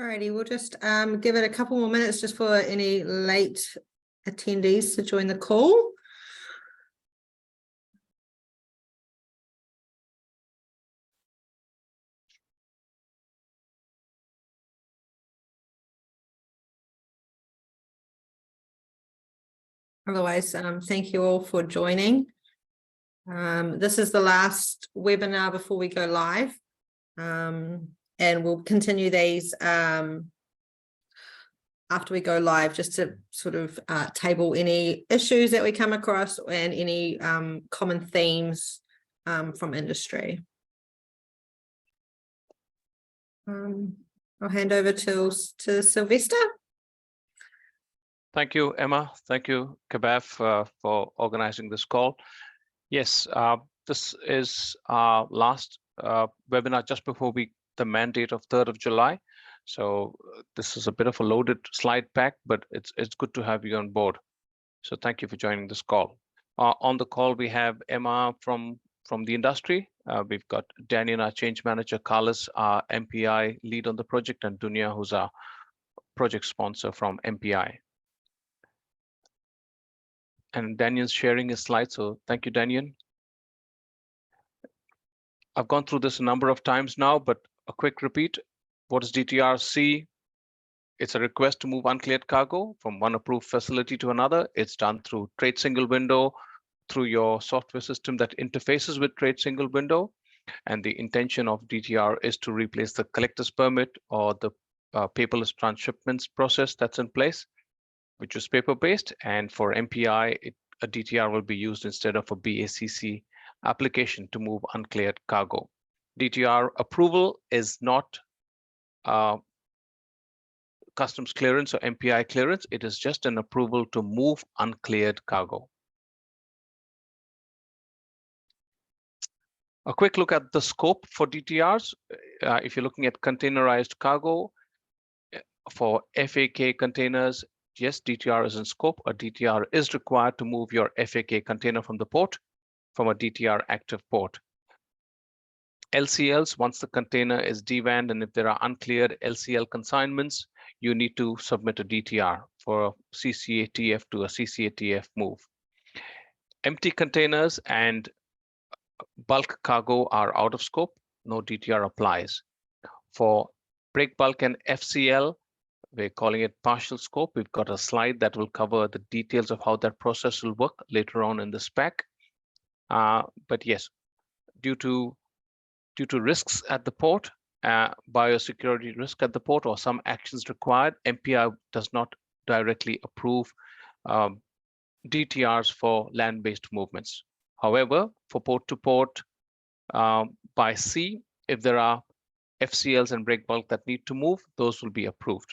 Alrighty, we'll just give it a couple more minutes just for any late attendees to join the call. Otherwise, thank you all for joining. This is the last webinar before we go live, and we'll continue these after we go live, just to sort of table any issues that we come across and any common themes from industry. I'll hand over to Sylvester. Thank you, Emma. Thank you, Kabaf, for organizing this call. Yes, this is our last webinar just before the mandate of 3rd of July. So this is a bit of a loaded slide pack, but it's good to have you on board. So thank you for joining this call. On the call, we have Emma from the industry. We've got Daniel, our change manager, Carlos, our MPI lead on the project, and Dunya, who's our project sponsor from MPI. And Daniel's sharing his slides, so thank you, Daniel. I've gone through this a number of times now, but a quick repeat. What is DTR-C? It's a request to move uncleared cargo from one approved facility to another. It's done through Trade Single Window, through your software system that interfaces with Trade Single Window. And the intention of DTR is to replace the collector's permit or the paperless transshipments process that's in place, which is paper-based. And for MPI, a DTR will be used instead of a BACC application to move uncleared cargo. DTR approval is not customs clearance or MPI clearance. It is just an approval to move uncleared cargo. A quick look at the scope for DTRs. If you're looking at containerized cargo for FAK containers, yes, DTR is in scope. A DTR is required to move your FAK container from the port, from a DTR active port. LCLs, once the container is devanned and if there are uncleared LCL consignments, you need to submit a DTR for a CCATF to a CCATF move. Empty containers and bulk cargo are out of scope. No DTR applies. For break bulk and FCL, we're calling it partial scope. We've got a slide that will cover the details of how that process will work later on in the spec. But yes, due to risks at the port, biosecurity risk at the port, or some actions required, MPI does not directly approve DTRs for land-based movements. However, for port-to-port by sea, if there are FCLs and break bulk that need to move, those will be approved.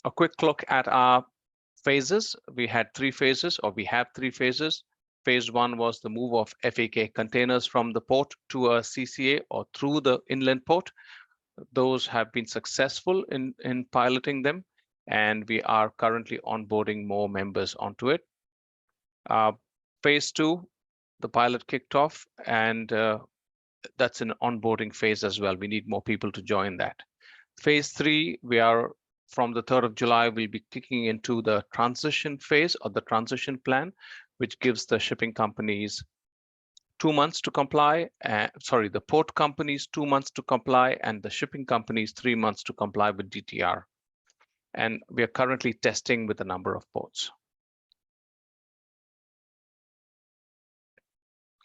A quick look at our phases. We had 3 phases, or we have 3 phases. Phase 1 was the move of FAK containers from the port to a CCA or through the inland port. Those have been successful in piloting them, and we are currently onboarding more members onto it. Phase 2, the pilot kicked off, and that's an onboarding phase as well. We need more people to join that. Phase 3, we are from the 3rd of July, we'll be kicking into the transition phase or the transition plan, which gives the shipping companies 2 months to comply. The port companies 2 months to comply, and the shipping companies 3 months to comply with DTR. And we are currently testing with a number of ports.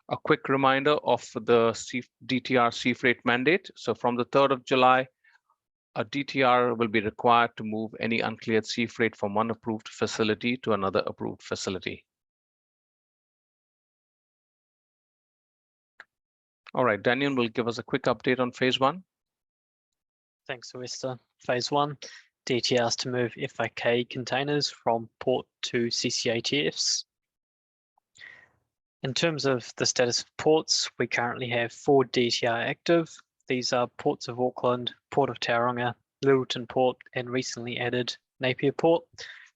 A quick reminder of the DTR sea freight mandate. So from the 3rd of July, a DTR will be required to move any uncleared sea freight from one approved facility to another approved facility. All right, Daniel will give us a quick update on phase 1. Thanks, Sylvester. Phase 1, DTRs to move FAK containers from port to CCATFs. In terms of the status of ports, we currently have 4 DTR active. These are Ports of Auckland, Port of Tauranga, Littleton Port, and recently added Napier Port.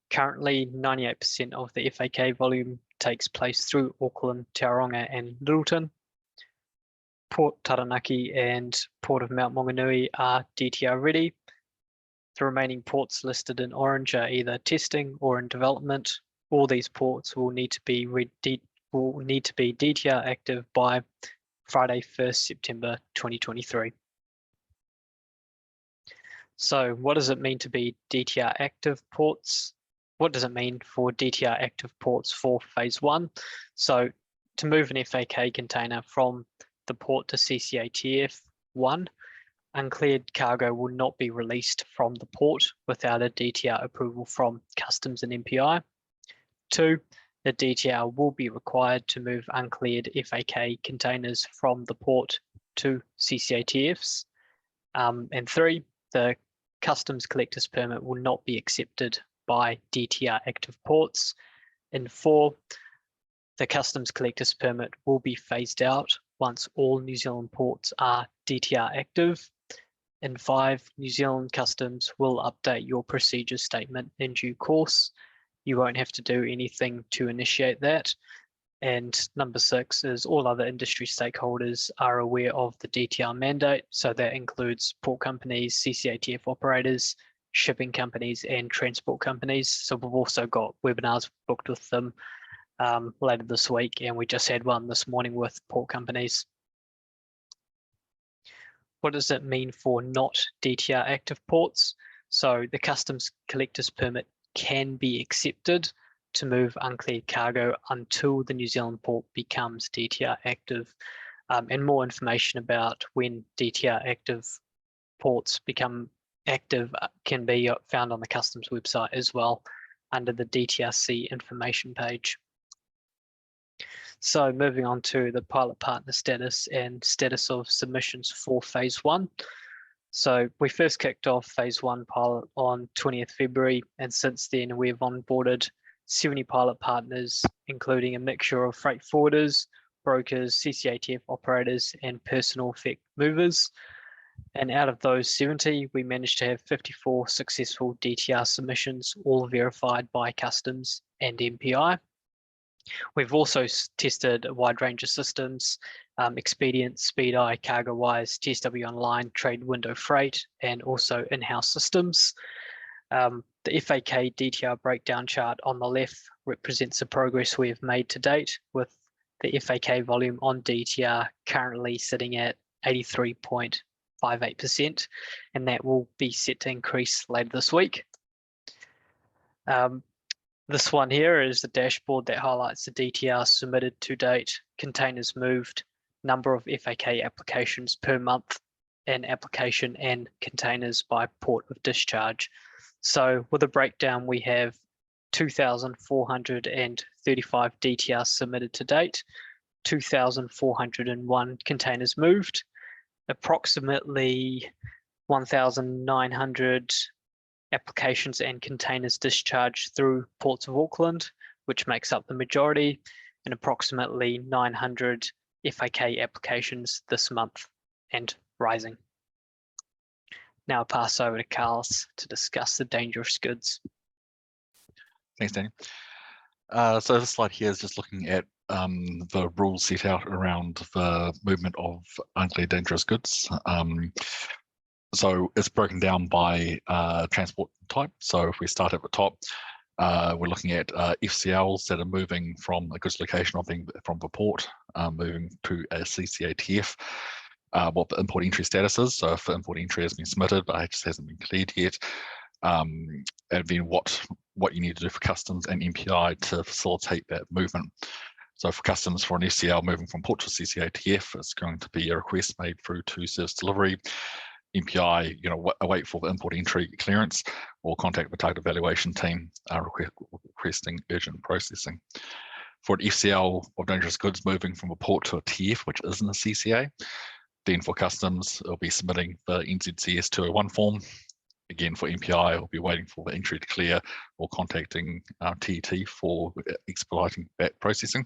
Currently, 98% of the FAK volume takes place through Auckland, Tauranga, and Littleton. Port Taranaki and Port of Mount Maunganui are DTR ready. The remaining ports listed in orange are either testing or in development. All these ports will need to be DTR active by Friday, 1st September 2023. So what does it mean to be DTR active ports? What does it mean for DTR active ports for phase 1? So to move an FAK container from the port to CCATF 1, uncleared cargo will not be released from the port without a DTR approval from Customs and MPI. 2, the DTR will be required to move uncleared FAK containers from the port to CCATFs. And 3, the Customs Collector's Permit will not be accepted by DTR active ports. And 4, the Customs Collector's Permit will be phased out once all New Zealand ports are DTR active. And 5, New Zealand Customs will update your procedure statement in due course. You won't have to do anything to initiate that. And number 6 is all other industry stakeholders are aware of the DTR mandate. So that includes port companies, CCATF operators, shipping companies, and transport companies. So we've also got webinars booked with them later this week, and we just had one this morning with port companies. What does it mean for not DTR active ports? So the Customs Collector's Permit can be accepted to move uncleared cargo until the New Zealand port becomes DTR active. And more information about when DTR active ports become active can be found on the Customs website as well under the DTRC information page. So moving on to the pilot partner status and status of submissions for phase 1. So we first kicked off phase 1 pilot on 20th February, and since then we've onboarded 70 pilot partners, including a mixture of freight forwarders, brokers, CCATF operators, and personal effect movers. And out of those 70, we managed to have 54 successful DTR submissions, all verified by Customs and MPI. We've also tested a wide range of systems, Expedient, SpeedEye, CargoWise, TSW Online, Trade Window Freight, and also in-house systems. The FAK DTR breakdown chart on the left represents the progress we have made to date, with the FAK volume on DTR currently sitting at 83.58%, and that will be set to increase later this week. This one here is the dashboard that highlights the DTR submitted to date, containers moved, number of FAK applications per month, and application and containers by port of discharge. So with a breakdown, we have 2,435 DTR submitted to date, 2,401 containers moved, approximately 1,900 applications and containers discharged through ports of Auckland, which makes up the majority, and approximately 900 FAK applications this month and rising. Now I'll pass over to Carlos to discuss the dangerous goods. Thanks, Daniel. So this slide here is just looking at the rules set out around the movement of uncleared dangerous goods. So it's broken down by transport type. So if we start at the top, we're looking at FCLs that are moving from a goods location, from the port, moving to a CCATF. What the import entry status is. So if the import entry has been submitted, but it just hasn't been cleared yet, and then what you need to do for Customs and MPI to facilitate that movement. So for Customs, for an FCL moving from port to CCATF, it's going to be a request made through to service delivery. MPI, await for the import entry clearance, or contact the target evaluation team requesting urgent processing. For an FCL of dangerous goods moving from a port to a TF, which isn't a CCA, then for Customs, it'll be submitting the NZCS 201 form. Again, for MPI, it'll be waiting for the entry to clear or contacting TET for expediting that processing.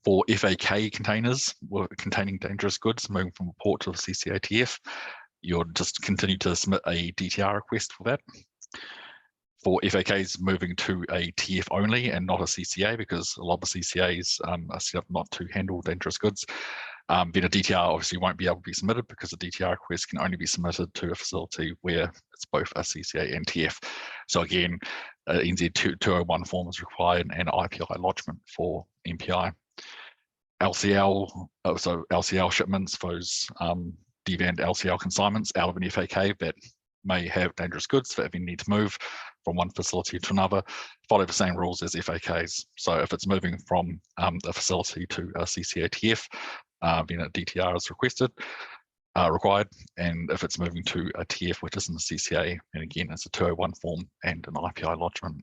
For FAK containers containing dangerous goods moving from a port to the CCATF, you'll just continue to submit a DTR request for that. For FAKs moving to a TF only and not a CCA, because a lot of the CCAs are set up not to handle dangerous goods, Then a DTR obviously won't be able to be submitted because a DTR request can only be submitted to a facility where it's both a CCA and TF. So again, NZ 201 form is required and IPI lodgement for MPI. LCL, so LCL shipments, those DVAN LCL consignments out of an FAK that may have dangerous goods that we need to move from one facility to another, follow the same rules as FAKs. So if it's moving from a facility to a CCATF, then a DTR is required. And if it's moving to a TF, which isn't a CCA, and again, it's a 201 form and an IPI lodgement.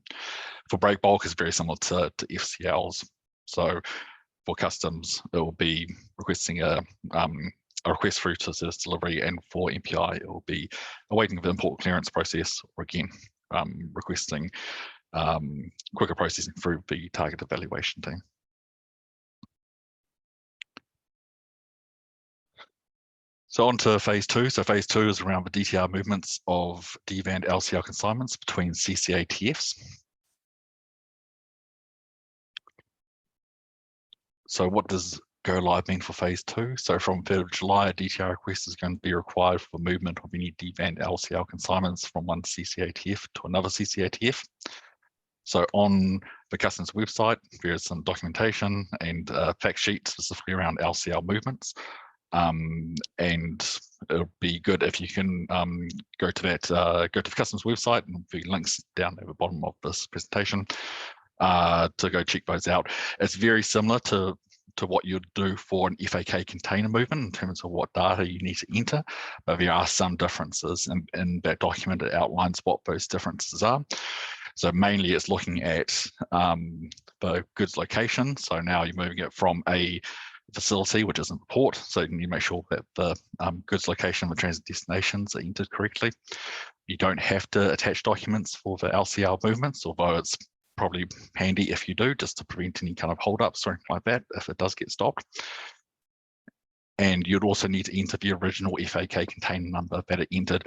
For break bulk, it's very similar to FCLs. So for customs, it will be requesting a request through to service delivery, and for MPI, it will be awaiting the import clearance process, or again, requesting quicker processing through the target evaluation team. So on to phase 2. So phase 2 is around the DTR movements of DVAN LCL consignments between CCA TFs. So what does go live mean for phase 2? So from 3rd of July, a DTR request is going to be required for movement of any DVAN LCL consignments from one CCATF to another CCATF. So on the customs website, there is some documentation and fact sheet specifically around LCL movements. And it'll be good if you can go to the customs website, and the links down at the bottom of this presentation to go check those out. It's very similar to what you'd do for an FAK container movement in terms of what data you need to enter, but there are some differences, and in that document it outlines what those differences are. So mainly it's looking at the goods location. So now you're moving it from a facility, which isn't the port, so you need to make sure that the goods location and the transit destinations are entered correctly. You don't have to attach documents for the LCL movements, although it's probably handy if you do, just to prevent any kind of holdups or anything like that if it does get stopped. And you'd also need to enter the original FAK container number that it entered,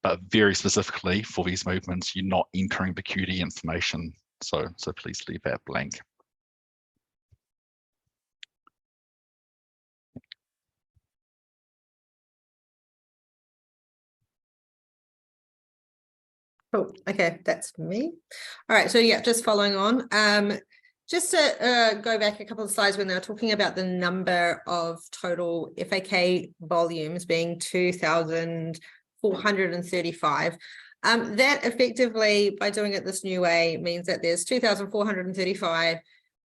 but very specifically for these movements, you're not entering the QD information, so please leave that blank. Cool. Okay, that's me. All right, so yeah, just following on. Just to go back a couple of slides when they were talking about the number of total FAK volumes being 2,435. That effectively, by doing it this new way, means that there's 2,435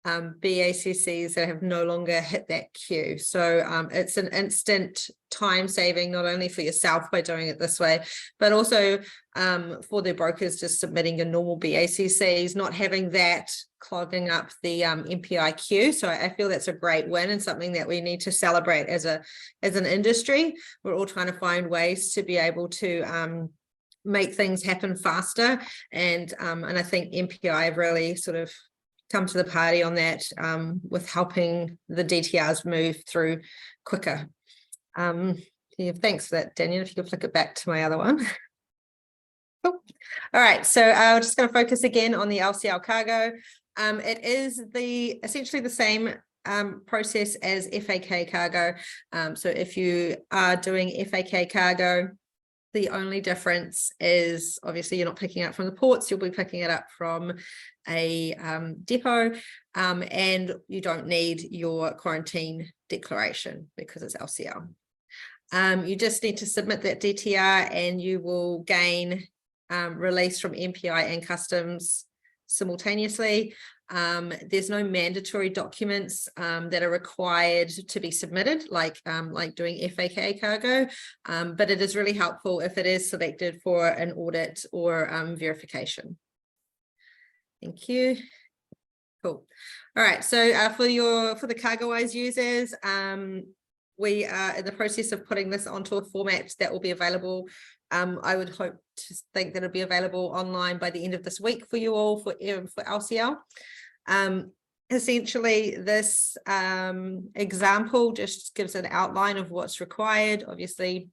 BACCs that have no longer hit that queue. So it's an instant time saving, not only for yourself by doing it this way, but also for the brokers just submitting your normal BACCs, not having that clogging up the MPI queue. So I feel that's a great win and something that we need to celebrate as an industry. We're all trying to find ways to be able to make things happen faster, and I think MPI have really sort of come to the party on that with helping the DTRs move through quicker. Yeah, thanks for that, Daniel. If you could flick it back to my other one. Cool. All right, so I'm just going to focus again on the LCL cargo. It is essentially the same process as FAK cargo. So if you are doing FAK cargo, the only difference is obviously you're not picking it up from the ports, you'll be picking it up from a depot, and you don't need your quarantine declaration because it's LCL. You just need to submit that DTR and you will gain release from MPI and customs simultaneously. There's no mandatory documents that are required to be submitted, like doing FAK cargo, but it is really helpful if it is selected for an audit or verification. Thank you. Cool. All right, so for the CargoWise users, we are in the process of putting this onto a format that will be available. I would hope to think that it'll be available online by the end of this week for you all for LCL. Essentially, this example just gives an outline of what's required. Obviously,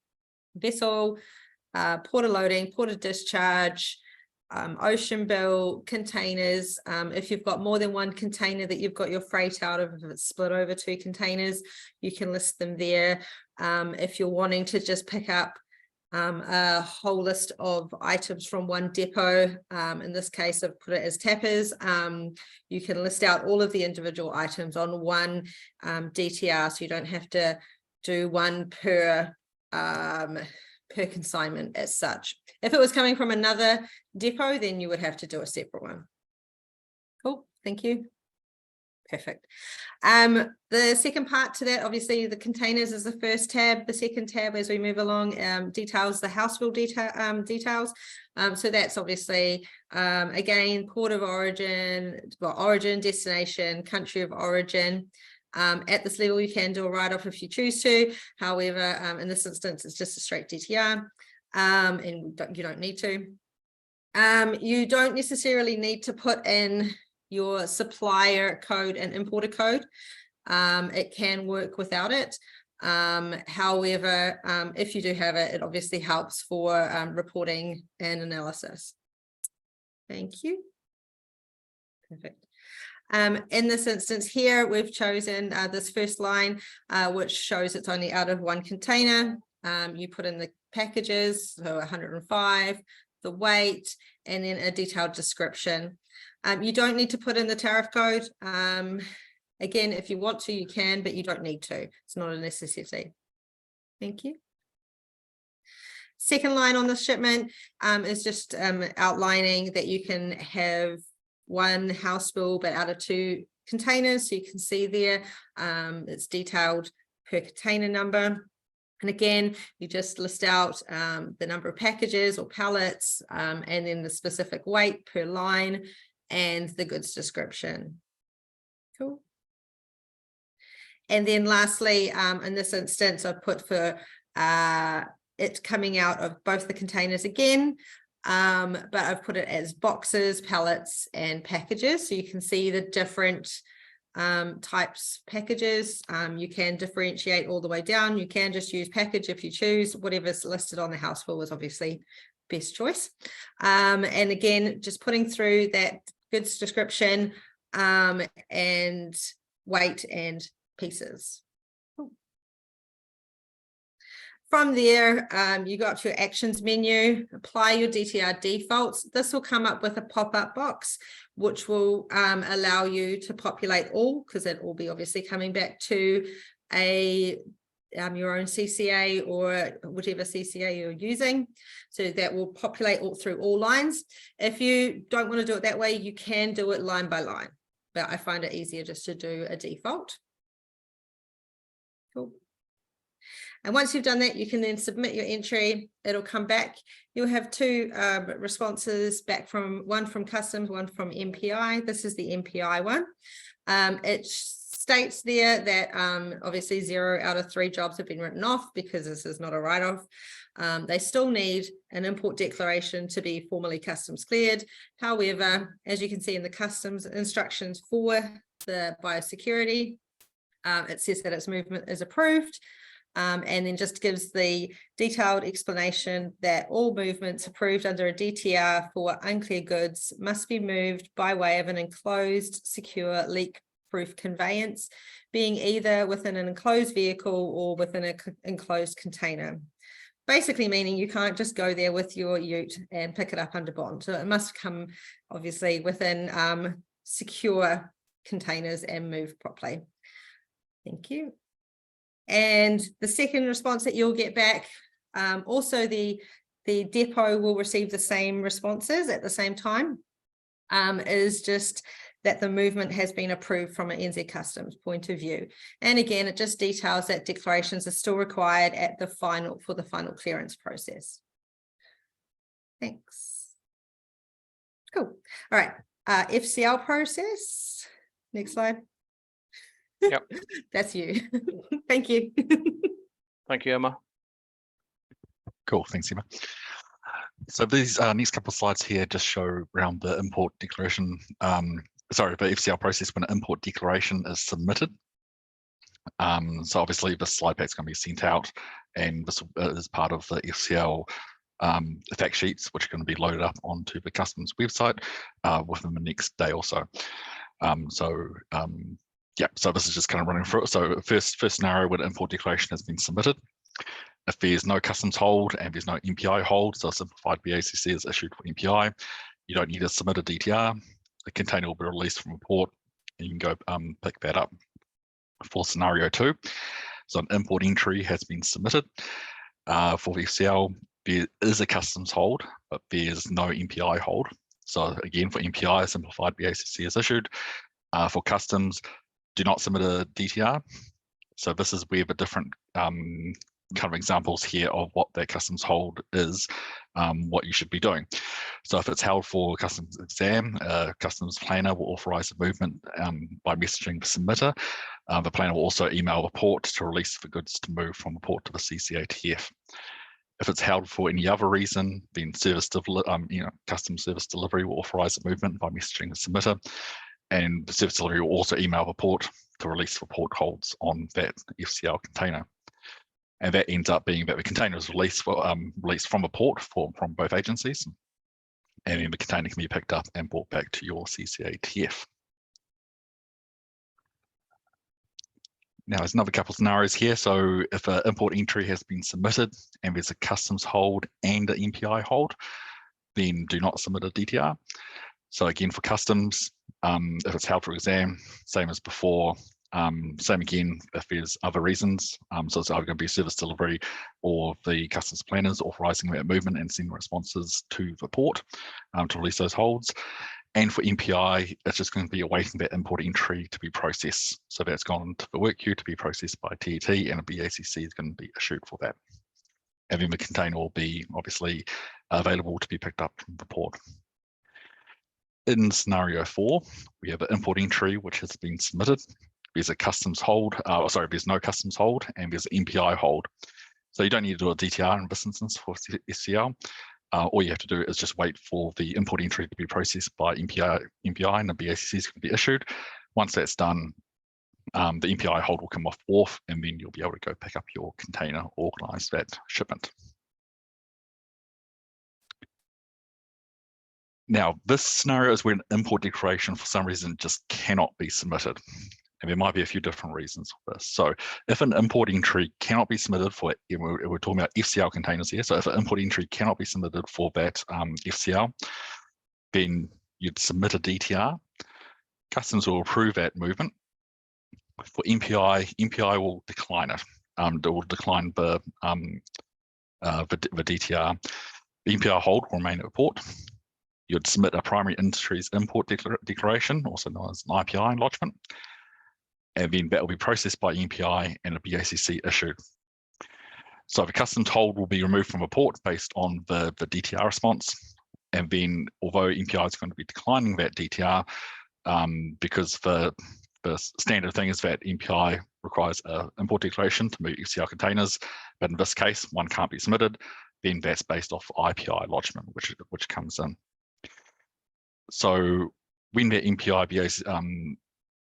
vessel, port of loading, port of discharge, ocean bill containers. If you've got more than one container that you've got your freight out of, if it's split over 2 containers, you can list them there. If you're wanting to just pick up a whole list of items from one depot, in this case I've put it as tappers, you can list out all of the individual items on one DTR, so you don't have to do one per consignment as such. If it was coming from another depot, then you would have to do a separate one. Cool, thank you. Perfect. The second part to that, obviously the containers is the first tab. The second tab as we move along details the house bill details. So that's obviously again port of origin, well, origin, destination, country of origin. At this level you can do a write-off if you choose to. However, in this instance it's just a straight DTR, and you don't need to. You don't necessarily need to put in your supplier code and importer code. It can work without it. However, if you do have it, it obviously helps for reporting and analysis. Thank you. Perfect. In this instance here, we've chosen this first line, which shows it's only out of one container. You put in the packages, so 105, the weight, and then a detailed description. You don't need to put in the tariff code. Again, if you want to, you can, but you don't need to. It's not a necessity. Thank you. Second line on the shipment is just outlining that you can have one house bill, but out of 2 containers. So you can see there, it's detailed per container number. And again, you just list out the number of packages or pallets, and then the specific weight per line and the goods description. Cool. And then lastly, in this instance, I've put for it coming out of both the containers again, but I've put it as boxes, pallets, and packages. So you can see the different types packages. You can differentiate all the way down. You can just use package if you choose. Whatever's listed on the house bill is obviously best choice. And again, just putting through that goods description and weight and pieces. From there, you go up to your actions menu, apply your DTR defaults. This will come up with a pop-up box, which will allow you to populate all, because it will be obviously coming back to a your own CCA or whatever CCA you're using. So that will populate all through all lines. If you don't want to do it that way, you can do it line by line, but I find it easier just to do a default. Cool. And once you've done that, you can then submit your entry. It'll come back. You'll have 2 responses back, from one from customs, one from MPI. This is the MPI one. It states there that obviously 0 out of 3 jobs have been written off because this is not a write-off. They still need an import declaration to be formally customs cleared. However, as you can see in the customs instructions for the biosecurity, it says that its movement is approved. And then just gives the detailed explanation that all movements approved under a DTR for unclear goods must be moved by way of an enclosed, secure, leak-proof conveyance, being either within an enclosed vehicle or within an enclosed container. Basically meaning you can't just go there with your ute and pick it up under bond. So it must come obviously within secure containers and move properly. Thank you. And the second response that you'll get back, also the depot will receive the same responses at the same time, is just that the movement has been approved from an NZ Customs point of view. And again, it just details that declarations are still required at the final, for the final clearance process. Thanks. Cool. All right, FCL process. Next slide. Yep. That's you. Thank you. Thank you, Emma. Cool, thanks, Emma. So these next couple of slides here just show around the import declaration, sorry, the FCL process when an import declaration is submitted. So obviously this slide pack is going to be sent out, and this is part of the FCL fact sheets, which are going to be loaded up onto the customs website within the next day or so. Yeah, so this is just kind of running through it. So first scenario where the import declaration has been submitted. If there's no customs hold and there's no MPI hold, so a simplified BACC is issued for MPI, you don't need to submit a DTR. The container will be released from a port, and you can go pick that up. For scenario 2, so an import entry has been submitted. For the FCL, there is a customs hold, but there's no MPI hold. So again, for MPI, a simplified BACC is issued. For customs, do not submit a DTR. So this is where the different kind of examples here of what that customs hold is, what you should be doing. So if it's held for customs exam, customs planner will authorize the movement by messaging the submitter. The planner will also email the port to release the goods to move from the port to the CCATF. If it's held for any other reason, then customs service delivery will authorize the movement by messaging the submitter, and the service delivery will also email the port to release the port holds on that FCL container. And that ends up being that the container is released from a port from both agencies, and then the container can be picked up and brought back to your CCATF. Now, there's another couple of scenarios here. So if an import entry has been submitted and there's a customs hold and an MPI hold, then do not submit a DTR. So again, for customs, if it's held for exam, same as before. Same again if there's other reasons. So it's either going to be service delivery or the customs planners authorizing that movement and sending responses to the port to release those holds. And for MPI, it's just going to be awaiting that import entry to be processed. So that's gone to the work queue to be processed by TET, and a BACC is going to be issued for that. And then the container will be obviously available to be picked up from the port. In scenario 4, we have an import entry which has been submitted. There's a customs hold, there's no customs hold, and there's an MPI hold. So you don't need to do a DTR in this instance for SCL. All you have to do is just wait for the import entry to be processed by MPI and the BACC is going to be issued. Once that's done, the MPI hold will come off, and then you'll be able to go pick up your container, organize that shipment. Now, this scenario is where an import declaration for some reason just cannot be submitted. And there might be a few different reasons for this. So if an import entry cannot be submitted for, we're talking about FCL containers here. So if an import entry cannot be submitted for that FCL, then you'd submit a DTR. Customs will approve that movement. For MPI will decline it. It will decline the DTR. The MPI hold will remain at port. You'd submit a primary industries import declaration, also known as an IPI enlargement. And then that will be processed by MPI and a BACC issued. So the customs hold will be removed from a port based on the DTR response. And then, although MPI is going to be declining that DTR, because the standard thing is that MPI requires an import declaration to move FCL containers, but in this case, one can't be submitted, then that's based off IPI lodgement, which comes in. So when the MPI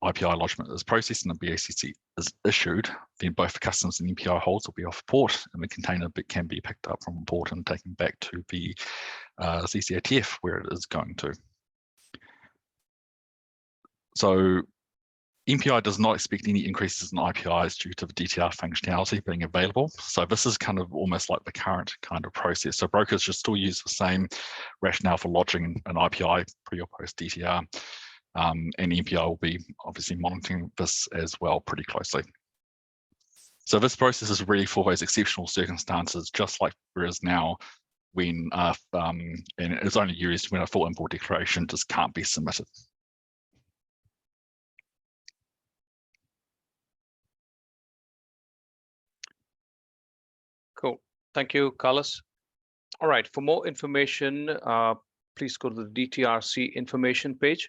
IPI lodgement is processed and the BACC is issued, then both the customs and MPI holds will be off port, and the container can be picked up from port and taken back to the CCATF where it is going to. So MPI does not expect any increases in IPIs due to the DTR functionality being available. So this is kind of almost like the current kind of process. So brokers should still use the same rationale for lodging an IPI pre or post DTR. And MPI will be obviously monitoring this as well pretty closely. So this process is really for those exceptional circumstances, just like there is now when, and it's only used when a full import declaration just can't be submitted. Cool. Thank you, Carlos. All right. For more information, please go to the DTRC information page.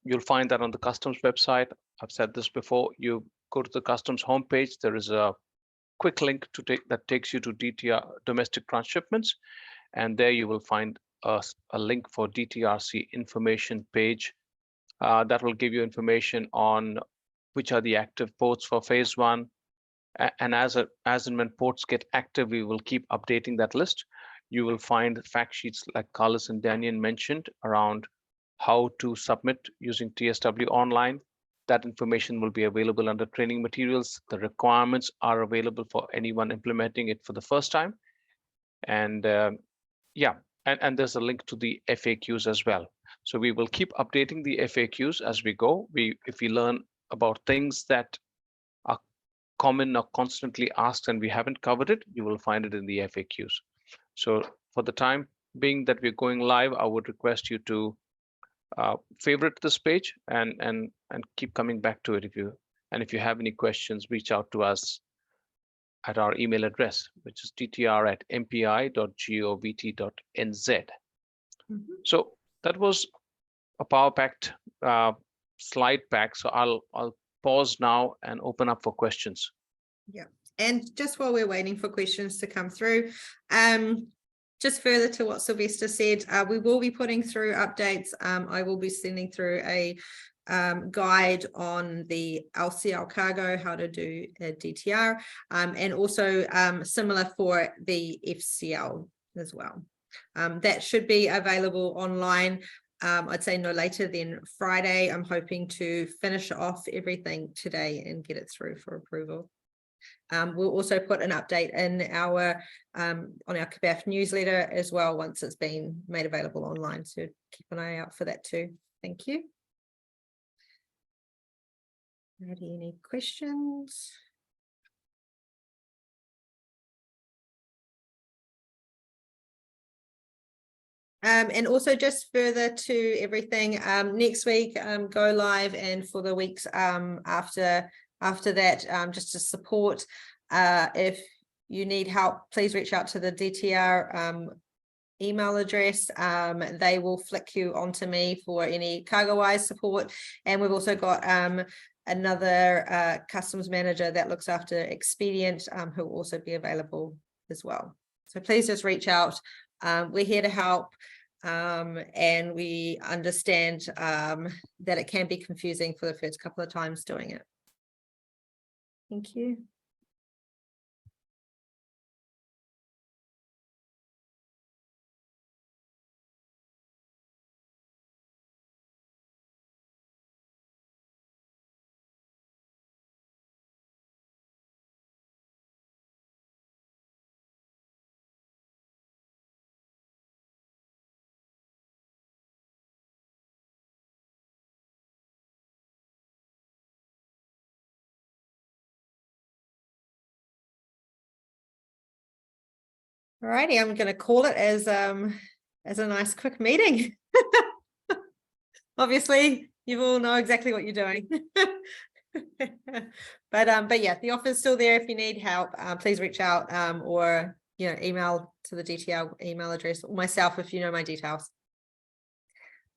You'll find that on the customs website. I've said this before. You go to the customs homepage. There is a quick link that takes you to DTR domestic transshipments, and there you will find a link for DTRC information page that will give you information on which are the active ports for phase 1. And as and when ports get active, we will keep updating that list. you will find fact sheets like Carlos and Daniel mentioned around how to submit using TSW online. That information will be available under training materials. The requirements are available for anyone implementing it for the first time. And yeah, and there's a link to the FAQs as well. So we will keep updating the FAQs as we go. If we learn about things that are common or constantly asked and we haven't covered it, you will find it in the FAQs. So for the time being that we're going live, I would request you to favorite this page and keep coming back to it. If you have any questions, reach out to us at our email address, which is ttr@mpi.govt.nz. So that was a power packed slide pack. So I'll pause now and open up for questions. Yeah, and just while we're waiting for questions to come through, just further to what Sylvester said, we will be putting through updates. I will be sending through a guide on the LCL cargo, how to do a DTR, and also similar for the FCL as well. That should be available online. I'd say no later than Friday. I'm hoping to finish off everything today and get it through for approval. We'll also put an update in our on our KBAF newsletter as well once it's been made available online. So keep an eye out for that too. Thank you. Any questions? And also just further to everything, next week go live, and for the weeks after that, just to support. If you need help, please reach out to the DTR email address. They will flick you onto me for any CargoWise support. And we've also got another customs manager that looks after Expedient, who will also be available as well. So please just reach out. We're here to help, and we understand that it can be confusing for the first couple of times doing it. Thank you. Alrighty, I'm going to call it as a nice quick meeting. Obviously, you all know exactly what you're doing. But yeah, the offer's still there. If you need help, please reach out, or email to the DTR email address, or myself if you know my details.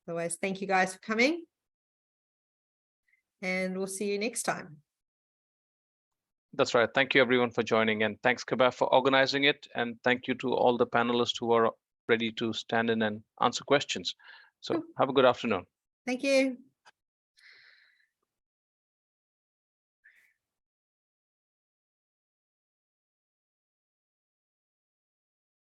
Otherwise, thank you guys for coming, and we'll see you next time. That's right. Thank you everyone for joining, and thanks KBAF for organizing it, and thank you to all the panelists who are ready to stand in and answer questions. So have a good afternoon. Thank you.